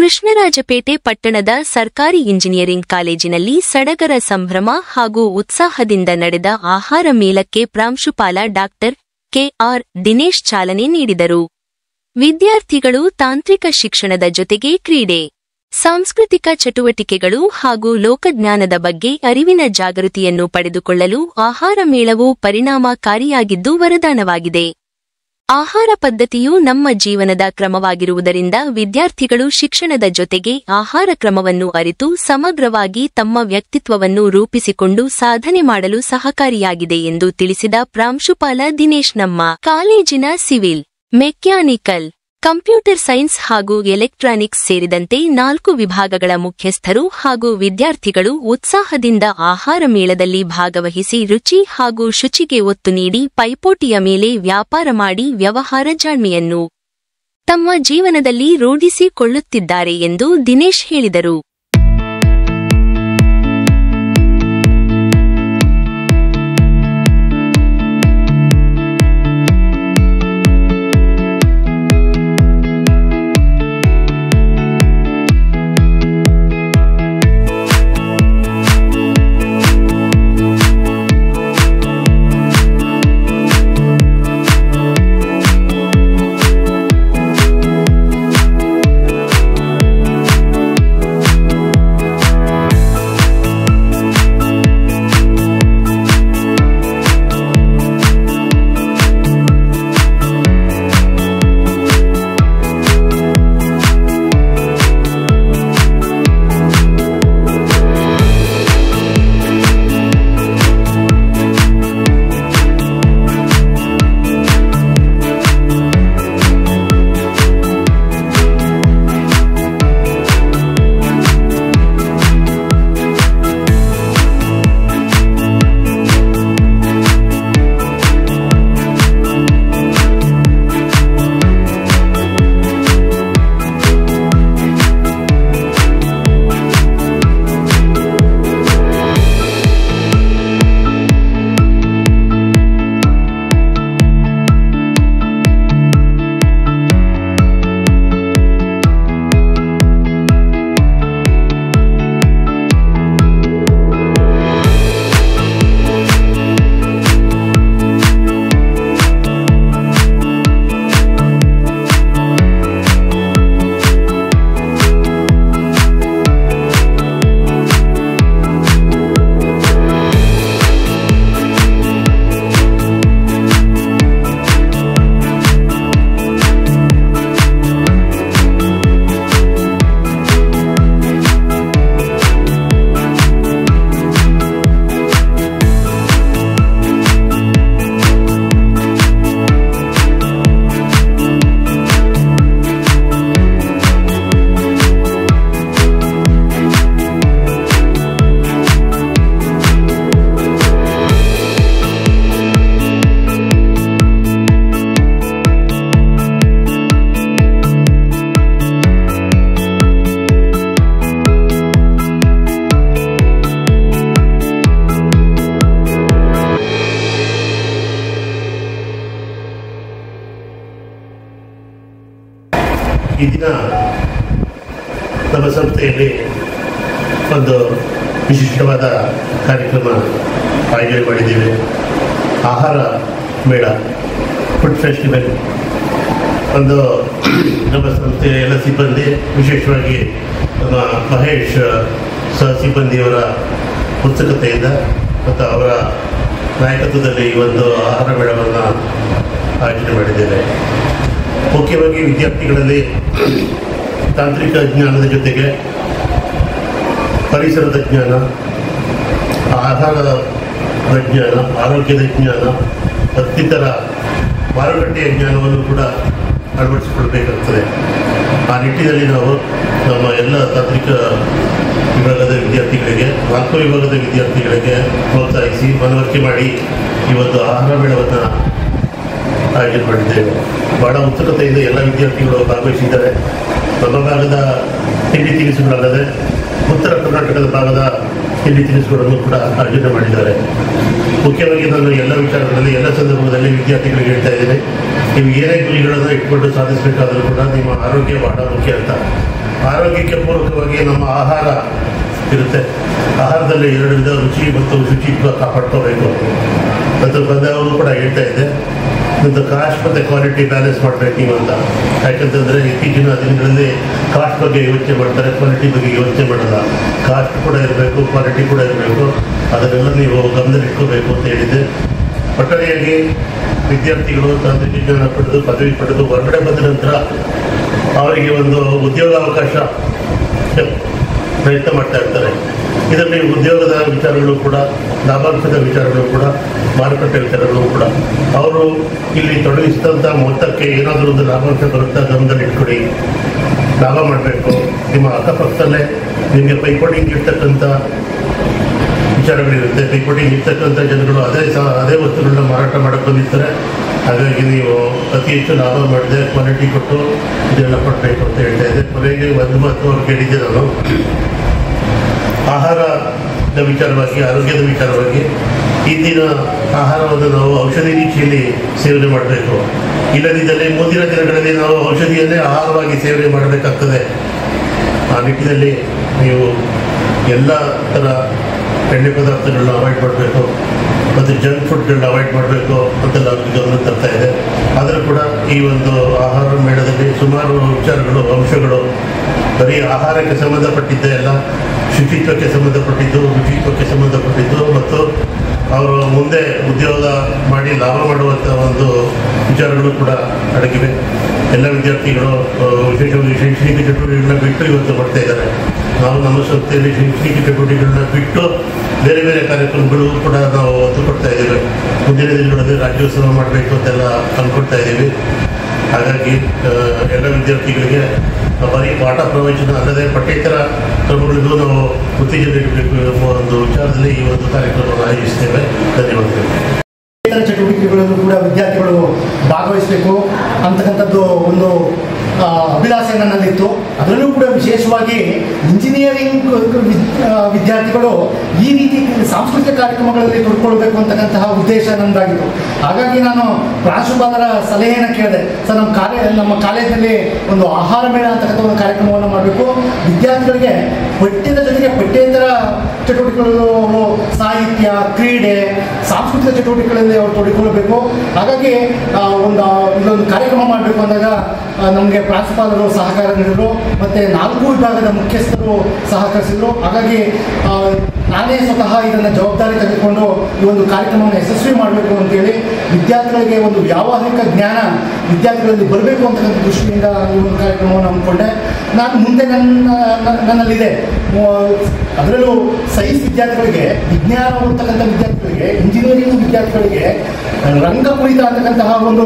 ಕೃಷ್ಣರಾಜಪೇಟೆ ಪಟ್ಟಣದ ಸರ್ಕಾರಿ ಇಂಜಿನಿಯರಿಂಗ್ ಕಾಲೇಜಿನಲ್ಲಿ ಸಡಗರ ಸಂಭ್ರಮ ಹಾಗೂ ಉತ್ಸಾಹದಿಂದ ನಡೆದ ಆಹಾರ ಮೇಳಕ್ಕೆ ಪ್ರಾಂಶುಪಾಲ ಡಾಕ್ಟರ್ ಕೆ.ಆರ್. ದಿನೇಶ್ ಚಾಲನೆ ನೀಡಿದರು. ವಿದ್ಯಾರ್ಥಿಗಳು ತಾಂತ್ರಿಕ ಶಿಕ್ಷಣದ ಜೊತೆಗೆ ಕ್ರೀಡೆ, ಸಾಂಸ್ಕೃತಿಕ ಚಟುವಟಿಕೆಗಳು ಹಾಗೂ ಲೋಕಜ್ಞಾನದ ಬಗ್ಗೆ ಅರಿವಿನ ಜಾಗೃತಿಯನ್ನು ಪಡೆದುಕೊಳ್ಳಲು ಆಹಾರ ಮೇಳವು ಪರಿಣಾಮಕಾರಿಯಾಗಿದ್ದು ವರದಾನವಾಗಿದೆ. ಆಹಾರ ಪದ್ಧತಿಯು ನಮ್ಮ ಜೀವನದ ಕ್ರಮವಾಗಿರುವುದರಿಂದ ವಿದ್ಯಾರ್ಥಿಗಳು ಶಿಕ್ಷಣದ ಜೊತೆಗೆ ಆಹಾರ ಕ್ರಮವನ್ನು ಅರಿತು ಸಮಗ್ರವಾಗಿ ತಮ್ಮ ವ್ಯಕ್ತಿತ್ವವನ್ನು ರೂಪಿಸಿಕೊಂಡು ಸಾಧನೆ ಮಾಡಲು ಸಹಕಾರಿಯಾಗಿದೆ ಎಂದು ತಿಳಿಸಿದ ಪ್ರಾಂಶುಪಾಲ ದಿನೇಶ್, ನಮ್ಮ ಕಾಲೇಜಿನ ಸಿವಿಲ್, ಮೆಕ್ಯಾನಿಕಲ್, ಕಂಪ್ಯೂಟರ್ ಸೈನ್ಸ್ ಹಾಗೂ ಎಲೆಕ್ಟ್ರಾನಿಕ್ಸ್ ಸೇರಿದಂತೆ 4 ವಿಭಾಗಗಳ ಮುಖ್ಯಸ್ಥರು ಹಾಗೂ ವಿದ್ಯಾರ್ಥಿಗಳು ಉತ್ಸಾಹದಿಂದ ಆಹಾರ ಮೇಳದಲ್ಲಿ ಭಾಗವಹಿಸಿ ರುಚಿ ಹಾಗೂ ಶುಚಿಗೆ ಒತ್ತು ನೀಡಿ ಪೈಪೋಟಿಯ ಮೇಲೆ ವ್ಯಾಪಾರ ಮಾಡಿ ವ್ಯವಹಾರ ಜಾಣ್ಮೆಯನ್ನು ತಮ್ಮ ಜೀವನದಲ್ಲಿ ರೂಢಿಸಿಕೊಳ್ಳುತ್ತಿದ್ದಾರೆ ಎಂದು ದಿನೇಶ್ ಹೇಳಿದರು. ಈ ದಿನ ನಮ್ಮ ಸಂಸ್ಥೆಯಲ್ಲಿ ಒಂದು ವಿಶಿಷ್ಟವಾದ ಕಾರ್ಯಕ್ರಮ ಆಯೋಜನೆ ಮಾಡಿದ್ದೇವೆ. ಆಹಾರ ಮೇಳ, ಫುಡ್ ಫೆಸ್ಟಿವಲ್. ಒಂದು ನಮ್ಮ ಸಂಸ್ಥೆಯ ಎಲ್ಲ ಸಿಬ್ಬಂದಿ, ವಿಶೇಷವಾಗಿ ನಮ್ಮ ಮಹೇಶ್ ಸಹ ಸಿಬ್ಬಂದಿಯವರ ಉತ್ಸುಕತೆಯಿಂದ ಮತ್ತು ಅವರ ನಾಯಕತ್ವದಲ್ಲಿ ಈ ಒಂದು ಆಹಾರ ಮೇಳವನ್ನು ಆಯೋಜನೆ ಮಾಡಿದ್ದೇವೆ. ಮುಖ್ಯವಾಗಿ ವಿದ್ಯಾರ್ಥಿಗಳಲ್ಲಿ ತಾಂತ್ರಿಕ ಜ್ಞಾನದ ಜೊತೆಗೆ ಪರಿಸರದ ಜ್ಞಾನ, ಆಹಾರದ ಜ್ಞಾನ, ಆರೋಗ್ಯದ ಜ್ಞಾನ, ಮತ್ತಿತರ ಮಾರುಕಟ್ಟೆಯ ಜ್ಞಾನವನ್ನು ಕೂಡ ಅಳವಡಿಸಿಕೊಳ್ಬೇಕಾಗ್ತದೆ. ಆ ನಿಟ್ಟಿನಲ್ಲಿ ನಾವು ನಮ್ಮ ಎಲ್ಲ ತಾಂತ್ರಿಕ ವಿಭಾಗದ ವಿದ್ಯಾರ್ಥಿಗಳಿಗೆ, 4 ವಿಭಾಗದ ವಿದ್ಯಾರ್ಥಿಗಳಿಗೆ ಪ್ರೋತ್ಸಾಹಿಸಿ ಮನವರಿಕೆ ಮಾಡಿ ಈ ಒಂದು ಆಹಾರ ಮೇಳವನ್ನು ಆಯೋಜನೆ ಮಾಡಿದ್ದೇವೆ. ಬಹಳ ಉತ್ಸುಕತೆಯಿಂದ ಎಲ್ಲ ವಿದ್ಯಾರ್ಥಿಗಳು ಭಾಗವಹಿಸಿದ್ದಾರೆ. ನಮ್ಮ ಭಾಗದ ತಿಂಡಿ ತಿನಿಸುಗಳಲ್ಲದೆ ಉತ್ತರ ಕರ್ನಾಟಕದ ಭಾಗದ ತಿಂಡಿ ತಿನಿಸುಗಳನ್ನು ಕೂಡ ಆಯೋಜನೆ ಮಾಡಿದ್ದಾರೆ. ಮುಖ್ಯವಾಗಿ ನಾನು ಎಲ್ಲ ವಿಚಾರಗಳಲ್ಲಿ, ಎಲ್ಲ ಸಂದರ್ಭದಲ್ಲಿ ವಿದ್ಯಾರ್ಥಿಗಳಿಗೆ ಹೇಳ್ತಾ ಇದ್ದೇನೆ, ನೀವು ಏನೇ ಗುರಿಗಳನ್ನು ಇಟ್ಕೊಂಡು ಸಾಧಿಸಬೇಕಾದರೂ ಕೂಡ ನಿಮ್ಮ ಆರೋಗ್ಯ ಬಹಳ ಮುಖ್ಯ ಅಂತ. ಆರೋಗ್ಯಕ್ಕೆ ಪೂರಕವಾಗಿ ನಮ್ಮ ಆಹಾರ ಇರುತ್ತೆ. ಆಹಾರದಲ್ಲಿ 2 ವಿಧ, ರುಚಿ ಮತ್ತು ಶುಚಿತ್ವ ಕಾಪಾಡ್ಕೋಬೇಕು ಅಂತ ಬಂದವರು ಕೂಡ ಹೇಳ್ತಾ ಇದ್ದೆ. ಮತ್ತು ಕಾಸ್ಟ್ ಮತ್ತು ಕ್ವಾಲಿಟಿ ಬ್ಯಾಲೆನ್ಸ್ ಮಾಡಬೇಕು ನೀವು ಅಂತ. ಯಾಕಂತಂದರೆ ಇತ್ತೀಚಿನ ದಿನಗಳಲ್ಲಿ ಕಾಸ್ಟ್ ಬಗ್ಗೆ ಯೋಚನೆ ಮಾಡ್ತಾರೆ, ಕ್ವಾಲಿಟಿ ಬಗ್ಗೆ ಯೋಚನೆ ಮಾಡಲ್ಲ. ಕಾಸ್ಟ್ ಕೂಡ ಇರಬೇಕು, ಕ್ವಾಲಿಟಿ ಕೂಡ ಇರಬೇಕು, ಅದನ್ನೆಲ್ಲ ನೀವು ಗಮನದಲ್ಲಿಟ್ಕೋಬೇಕು ಅಂತ ಹೇಳಿದ್ದೆ. ಒಟ್ಟಾರೆಯಾಗಿ ವಿದ್ಯಾರ್ಥಿಗಳು ತಾಂತ್ರಿಕ ಜ್ಞಾನ ಪಡೆದು ಪದವಿ ಪಡೆದು ಹೊರಗಡೆ ಬಂದ ನಂತರ ಅವರಿಗೆ ಒಂದು ಉದ್ಯೋಗಾವಕಾಶ ಪ್ರಯತ್ನ ಮಾಡ್ತಾ ಇರ್ತಾರೆ. ಇದರಲ್ಲಿ ಉದ್ಯೋಗದ ವಿಚಾರಗಳು ಕೂಡ, ಲಾಭಾಂಶದ ವಿಚಾರಗಳು ಕೂಡ, ಮಾರುಕಟ್ಟೆ ವಿಚಾರಗಳು ಕೂಡ, ಅವರು ಇಲ್ಲಿ ತೊಡಗಿಸಿದಂಥ ಮೊತ್ತಕ್ಕೆ ಏನಾದರೂ ಒಂದು ಲಾಭಾಂಶ ಬರುತ್ತಾ ಗಮನದಲ್ಲಿ ಇಟ್ಕೊಡಿ. ಲಾಭ ಮಾಡಬೇಕು. ನಿಮ್ಮ ಅಕ್ಕಪಕ್ಕದಲ್ಲೇ ನಿಮಗೆ ಪೈಪೋಟಿ ಇರ್ತಕ್ಕಂಥ ವಿಚಾರಗಳಿರುತ್ತೆ. ಪೈಪೋಟಿ ಇರ್ತಕ್ಕಂಥ ಜನಗಳು ಅದೇ ವಸ್ತುಗಳನ್ನ ಮಾರಾಟ ಮಾಡಕ್ಕೆ ಬಂದಿರ್ತಾರೆ. ಹಾಗಾಗಿ ನೀವು ಅತಿ ಹೆಚ್ಚು ಲಾಭ ಮಾಡಿದೆ ಕ್ವಾಲಿಟಿ ಕೊಟ್ಟು ಇದೆಲ್ಲ ಕೊಡಬೇಕು ಅಂತ ಹೇಳ್ತಾ ಇದ್ದೆ. ಕೊನೆಗೆ ಒಂದು ಮಾತು ಅವ್ರು ಕೇಳಿದ್ದೆ ನಾನು, ಆಹಾರದ ವಿಚಾರವಾಗಿ, ಆರೋಗ್ಯದ ವಿಚಾರವಾಗಿ ಇಂದಿನ ಆಹಾರವನ್ನು ನಾವು ಔಷಧಿ ರೀತಿಯಲ್ಲಿ ಸೇವನೆ ಮಾಡಬೇಕು. ಇಲ್ಲದಿದ್ದಲ್ಲಿ ಮುಂದಿನ ದಿನಗಳಲ್ಲಿ ನಾವು ಔಷಧಿಯನ್ನೇ ಆಹಾರವಾಗಿ ಸೇವನೆ ಮಾಡಬೇಕಾಗ್ತದೆ. ಆ ನಿಟ್ಟಿನಲ್ಲಿ ನೀವು ಎಲ್ಲ ಥರ ಎಣ್ಣೆ ಪದಾರ್ಥಗಳನ್ನ ಅವಾಯ್ಡ್ ಮಾಡಬೇಕು ಮತ್ತು ಜಂಕ್ ಫುಡ್ಗಳನ್ನ ಅವಾಯ್ಡ್ ಮಾಡಬೇಕು ಅಂತೆಲ್ಲ ಗಮನ ತರ್ತಾ ಇದೆ. ಆದರೂ ಕೂಡ ಈ ಒಂದು ಆಹಾರ ಮೇಳದಲ್ಲಿ ಸುಮಾರು ವಿಚಾರಗಳು, ಅಂಶಗಳು ಬರೀ ಆಹಾರಕ್ಕೆ ಸಂಬಂಧಪಟ್ಟಿದ್ದೇ ಅಲ್ಲ, ಶುಚಿತ್ವಕ್ಕೆ ಸಂಬಂಧಪಟ್ಟಿದ್ದು, ರುಚಿತ್ವಕ್ಕೆ ಸಂಬಂಧಪಟ್ಟಿದ್ದು ಮತ್ತು ಅವರು ಮುಂದೆ ಉದ್ಯೋಗ ಮಾಡಿ ಲಾಭ ಮಾಡುವಂಥ ಒಂದು ವಿಚಾರಗಳು ಕೂಡ ಅಡಗಿವೆ. ಎಲ್ಲ ವಿದ್ಯಾರ್ಥಿಗಳು ವಿಶೇಷವಾಗಿ ಶೈಕ್ಷಣಿಕ ಚಟುವಟಿಕೆಗಳನ್ನ ಬಿಟ್ಟು ಇವತ್ತು ಮಾಡ್ತಾ ಇದ್ದಾರೆ. ನಾವು ನಮ್ಮ ಸಂಸ್ಥೆಯಲ್ಲಿ ಶೈಕ್ಷಣಿಕ ಚಟುವಟಿಕೆಗಳನ್ನ ಬಿಟ್ಟು ಬೇರೆ ಬೇರೆ ಕಾರ್ಯಕ್ರಮಗಳು ಕೂಡ ನಾವು ಒತ್ತು ಕೊಡ್ತಾ ಇದ್ದೇವೆ. ಮುಂದಿನ ದಿನಗಳಲ್ಲಿ ರಾಜ್ಯೋತ್ಸವ ಮಾಡಬೇಕು ಅಂತೆಲ್ಲ ಅಂದ್ಕೊಳ್ತಾ ಇದ್ದೀವಿ. ಹಾಗಾಗಿ ಎಲ್ಲ ವಿದ್ಯಾರ್ಥಿಗಳಿಗೆ ಬರೀ ಪಾಠ ಪ್ರವಚನ ಅಲ್ಲದೆ ಪಠ್ಯೇತರ ಕ್ರಮಗಳಿಗೂ ನಾವು ಉತ್ತೇಜನ ನೀಡಬೇಕು ಎಂಬ ಒಂದು ವಿಚಾರದಲ್ಲಿ ಈ ಒಂದು ಕಾರ್ಯಕ್ರಮವನ್ನು ಆಯೋಜಿಸ್ತೇವೆ. ಧನ್ಯವಾದಗಳು. ಚಟುವಟಿಕೆಗಳಲ್ಲೂ ಕೂಡ ವಿದ್ಯಾರ್ಥಿಗಳು ಭಾಗವಹಿಸಬೇಕು ಅಂತಕ್ಕಂಥದ್ದು ಒಂದು ಅಭಿಲಾಷೆ ನನ್ನಲ್ಲಿತ್ತು. ಅದರಲ್ಲೂ ಕೂಡ ವಿಶೇಷವಾಗಿ ಇಂಜಿನಿಯರಿಂಗ್ ವಿದ್ಯಾರ್ಥಿಗಳು ಈ ರೀತಿ ಸಾಂಸ್ಕೃತಿಕ ಕಾರ್ಯಕ್ರಮಗಳಲ್ಲಿ ತೊಡ್ಕೊಳ್ಬೇಕು ಅಂತಕ್ಕಂತಹ ಉದ್ದೇಶ ನನ್ನದಾಗಿತ್ತು. ಹಾಗಾಗಿ ನಾನು ಪ್ರಾಂಶುಪಾಲರ ಸಲಹೆಯನ್ನು ಕೇಳಿದೆ. ಸರ್, ನಮ್ಮ ಕಾಲೇಜಿನಲ್ಲಿ ಒಂದು ಆಹಾರ ಮೇಳ ಅಂತಕ್ಕಂಥ ಒಂದು ಕಾರ್ಯಕ್ರಮವನ್ನು ಮಾಡಬೇಕು. ವಿದ್ಯಾರ್ಥಿಗಳಿಗೆ ಪಠ್ಯದ ಜೊತೆಗೆ ಪಠ್ಯೇತರ ಚಟುವಟಿಕೆಗಳು, ಸಾಹಿತ್ಯ, ಕ್ರೀಡೆ, ಸಾಂಸ್ಕೃತಿಕ ಚಟುವಟಿಕೆಗಳಲ್ಲಿ ಅವರು ತೊಡಗಿಕೊಳ್ಳಬೇಕು. ಹಾಗಾಗಿ ಇದೊಂದು ಕಾರ್ಯಕ್ರಮ ಮಾಡಬೇಕು ಅಂದಾಗ ನಮಗೆ ಪ್ರಾಂಶುಪಾಲರು ಸಹಕಾರ ನೀಡಿದರು ಮತ್ತು 4 ವಿಭಾಗದ ಮುಖ್ಯಸ್ಥರು ಸಹಕರಿಸಿದರು. ಹಾಗಾಗಿ ನಾನೇ ಸ್ವತಃ ಇದನ್ನು ಜವಾಬ್ದಾರಿ ತೆಗೆದುಕೊಂಡು ಈ ಒಂದು ಕಾರ್ಯಕ್ರಮವನ್ನು ಯಶಸ್ವಿ ಮಾಡಬೇಕು ಅಂತೇಳಿ ವಿದ್ಯಾರ್ಥಿಗಳಿಗೆ ಒಂದು ವ್ಯಾವಹಾರಿಕ ಜ್ಞಾನ ವಿದ್ಯಾರ್ಥಿಗಳಲ್ಲಿ ಬರಬೇಕು ಅಂತಕ್ಕಂಥ ದೃಷ್ಟಿಯಿಂದ ಈ ಒಂದು ಕಾರ್ಯಕ್ರಮವನ್ನು ಹಮ್ಮಿಕೊಂಡೆ. ನಾನು ಮುಂದೆ ನನ್ನಲ್ಲಿದೆ, ಅದರಲ್ಲೂ ಸೈನ್ಸ್ ವಿದ್ಯಾರ್ಥಿಗಳಿಗೆ, ವಿಜ್ಞಾನ ಓದ್ತಕ್ಕಂಥ ವಿದ್ಯಾರ್ಥಿಗಳಿಗೆ, ಇಂಜಿನಿಯರಿಂಗ್ ವಿದ್ಯಾರ್ಥಿಗಳಿಗೆ ರಂಗಕುಣಿತ ಅಂತಕ್ಕಂತಹ ಒಂದು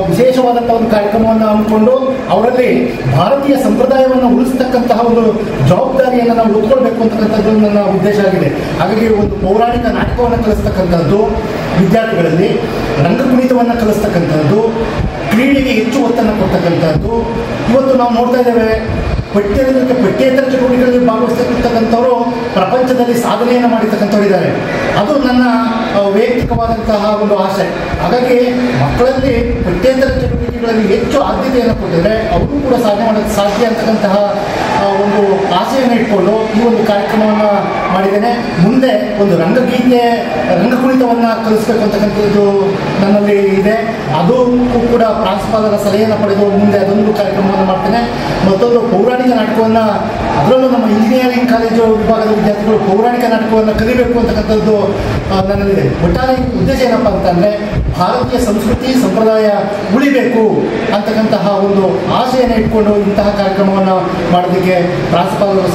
ವಿಶೇಷವಾದಂಥ ಒಂದು ಕಾರ್ಯಕ್ರಮವನ್ನು ಹಮ್ಮಿಕೊಂಡು ಅವರಲ್ಲಿ ಭಾರತೀಯ ಸಂಪ್ರದಾಯವನ್ನು ಉಳಿಸ್ತಕ್ಕಂತಹ ಒಂದು ಜವಾಬ್ದಾರಿಯನ್ನು ನಾವು ಹೊತ್ಕೊಳ್ಬೇಕು ಅಂತಕ್ಕಂಥದ್ದು ನನ್ನ ಉದ್ದೇಶ ಆಗಿದೆ. ಹಾಗಾಗಿ ಒಂದು ಪೌರಾಣಿಕ ನಾಟಕವನ್ನು ಕಲಿಸ್ತಕ್ಕಂಥದ್ದು ವಿದ್ಯಾರ್ಥಿಗಳಲ್ಲಿ, ರಂಗಕುಣಿತವನ್ನು ಕಲಿಸ್ತಕ್ಕಂಥದ್ದು, ಕ್ರೀಡೆಗೆ ಹೆಚ್ಚು ಒತ್ತನ್ನು ಕೊಡ್ತಕ್ಕಂಥದ್ದು. ಇವತ್ತು ನಾವು ನೋಡ್ತಾ ಇದ್ದೇವೆ, ಪಠ್ಯೇತರ ಚಟುವಟಿಕೆಗಳಲ್ಲಿ ಭಾಗವಹಿಸ್ತಕ್ಕಂಥವರು ಪ್ರಪಂಚದಲ್ಲಿ ಸಾಧನೆಯನ್ನು ಮಾಡಿರ್ತಕ್ಕಂಥವ್ರು ಇದ್ದಾರೆ. ಅದು ನನ್ನ ವೈಯಕ್ತಿಕವಾದಂತಹ ಒಂದು ಆಸೆ. ಹಾಗಾಗಿ ಮಕ್ಕಳಲ್ಲಿ ಪಠ್ಯೇತರ ಚಟುವಟಿಕೆಗಳಲ್ಲಿ ಹೆಚ್ಚು ಆದ್ಯತೆಯನ್ನು ಕೊಟ್ಟಿದ್ರೆ ಅವರು ಕೂಡ ಸಾಧನೆ ಮಾಡೋಕ್ಕೆ ಸಾಧ್ಯ ಅಂತಕ್ಕಂತಹ ಒಂದು ಆಸೆಯನ್ನು ಇಟ್ಕೊಂಡು ಈ ಒಂದು ಕಾರ್ಯಕ್ರಮವನ್ನು ಮಾಡಿದ್ದೇನೆ. ಮುಂದೆ ಒಂದು ರಂಗಕುಣಿತವನ್ನು ಕಲಿಸ್ಬೇಕು ಅಂತಕ್ಕಂಥದ್ದು ನನ್ನಲ್ಲಿ ಇದೆ. ಅದು ಕೂಡ ಪ್ರಾಂಶುಪಾಲರ ಸಲಹೆಯನ್ನು ಪಡೆದು ಮುಂದೆ ಅದೊಂದು ಕಾರ್ಯಕ್ರಮವನ್ನು ಮಾಡ್ತೇನೆ. ಮತ್ತೊಂದು ಪೌರಾಣಿಕ ನಾಟಕವನ್ನು, ಅದರಲ್ಲೂ ನಮ್ಮ ಇಂಜಿನಿಯರಿಂಗ್ ಕಾಲೇಜು ವಿಭಾಗದ ವಿದ್ಯಾರ್ಥಿಗಳು ಪೌರಾಣಿಕ ನಾಟಕವನ್ನು ಕಲಿಬೇಕು ಅಂತಕ್ಕಂಥದ್ದು ನನ್ನಲ್ಲಿದೆ. ಒಟ್ಟಾರೆ ಉದ್ದೇಶ ಏನಪ್ಪ ಅಂತಂದರೆ ಭಾರತೀಯ ಸಂಸ್ಕೃತಿ ಸಂಪ್ರದಾಯ ಉಳಿಬೇಕು ಅಂತಕ್ಕಂತಹ ಒಂದು ಆಶೆಯನ್ನು ಇಟ್ಕೊಂಡು ಇಂತಹ ಕಾರ್ಯಕ್ರಮವನ್ನು ಮಾಡೋದಕ್ಕೆ ಪ್ರಾಂಶುಪಾಲರು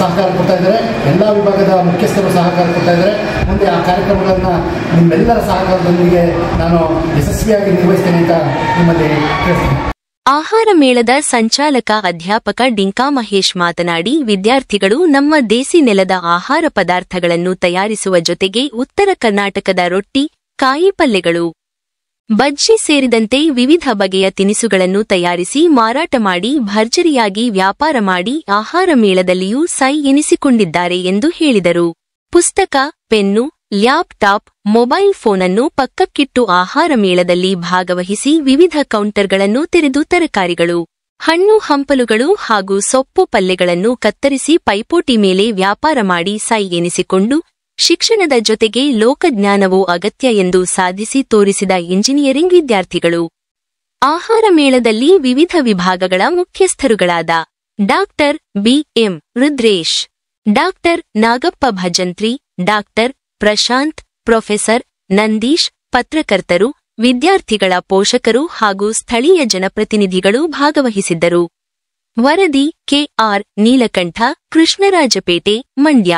ಸಹಕಾರ ಕೊಡ್ತಾ ಇದ್ದಾರೆ. ಎಲ್ಲ ವಿಭಾಗದ ಮುಖ್ಯಸ್ಥರು ಸಹಕಾರ ಕೊಡ್ತಾ ಇದ್ದಾರೆ. ಮುಂದೆ ಆ ಕಾರ್ಯಕ್ರಮಗಳನ್ನು ನಿಮ್ಮೆಲ್ಲರ ಸಹಕಾರದೊಂದಿಗೆ ನಾನು ಯಶಸ್ವಿಯಾಗಿ ನಿರ್ವಹಿಸ್ತೇನೆ ಅಂತ ನಿಮ್ಮಲ್ಲಿ ಕೇಳ್ತೇನೆ. ಆಹಾರ ಮೇಳದ ಸಂಚಾಲಕ ಅಧ್ಯಾಪಕ ಡಿಂಕಾ ಮಹೇಶ್ ಮಾತನಾಡಿ, ವಿದ್ಯಾರ್ಥಿಗಳು ನಮ್ಮ ದೇಸಿ ನೆಲದ ಆಹಾರ ಪದಾರ್ಥಗಳನ್ನು ತಯಾರಿಸುವ ಜೊತೆಗೆ ಉತ್ತರ ಕರ್ನಾಟಕದ ರೊಟ್ಟಿ, ಕಾಯಿ ಪಲ್ಯಗಳು, ಬಜ್ಜಿ ಸೇರಿದಂತೆ ವಿವಿಧ ಬಗೆಯ ತಿನಿಸುಗಳನ್ನು ತಯಾರಿಸಿ ಮಾರಾಟ ಮಾಡಿ ಭರ್ಜರಿಯಾಗಿ ವ್ಯಾಪಾರ ಮಾಡಿ ಆಹಾರ ಮೇಳದಲ್ಲಿಯೂ ಸೈ ಎನಿಸಿಕೊಂಡಿದ್ದಾರೆ ಎಂದು ಹೇಳಿದರು. ಪುಸ್ತಕ, ಪೆನ್ನು, ಲ್ಯಾಪ್ಟಾಪ್, ಮೊಬೈಲ್ ಫೋನನ್ನು ಪಕ್ಕಕ್ಕಿಟ್ಟು ಆಹಾರ ಮೇಳದಲ್ಲಿ ಭಾಗವಹಿಸಿ ವಿವಿಧ ಕೌಂಟರ್ಗಳನ್ನು ತೆರೆದು ತರಕಾರಿಗಳು, ಹಣ್ಣು ಹಂಪಲುಗಳು ಹಾಗೂ ಸೊಪ್ಪು ಪಲ್ಯಗಳನ್ನು ಕತ್ತರಿಸಿ ಪೈಪೋಟಿ ಮೇಲೆ ವ್ಯಾಪಾರ ಮಾಡಿ ಸೈ ಎನಿಸಿಕೊಂಡು ಶಿಕ್ಷಣದ ಜೊತೆಗೆ ಲೋಕಜ್ಞಾನವೂ ಅಗತ್ಯ ಎಂದು ಸಾಧಿಸಿ ತೋರಿಸಿದ ಇಂಜಿನಿಯರಿಂಗ್ ವಿದ್ಯಾರ್ಥಿಗಳು. ಆಹಾರ ಮೇಳದಲ್ಲಿ ವಿವಿಧ ವಿಭಾಗಗಳ ಮುಖ್ಯಸ್ಥರುಗಳಾದ doctor B M. Rudresh, doctor Nagappa Bhajantri, doctor Prashanth, professor Nandish, ಪತ್ರಕರ್ತರು, ವಿದ್ಯಾರ್ಥಿಗಳ ಪೋಷಕರು ಹಾಗೂ ಸ್ಥಳೀಯ ಜನಪ್ರತಿನಿಧಿಗಳು ಭಾಗವಹಿಸಿದ್ದರು. ವರದಿ ಕೆ.ಆರ್. ನೀಲಕಂಠ, ಕೃಷ್ಣರಾಜಪೇಟೆ, ಮಂಡ್ಯ.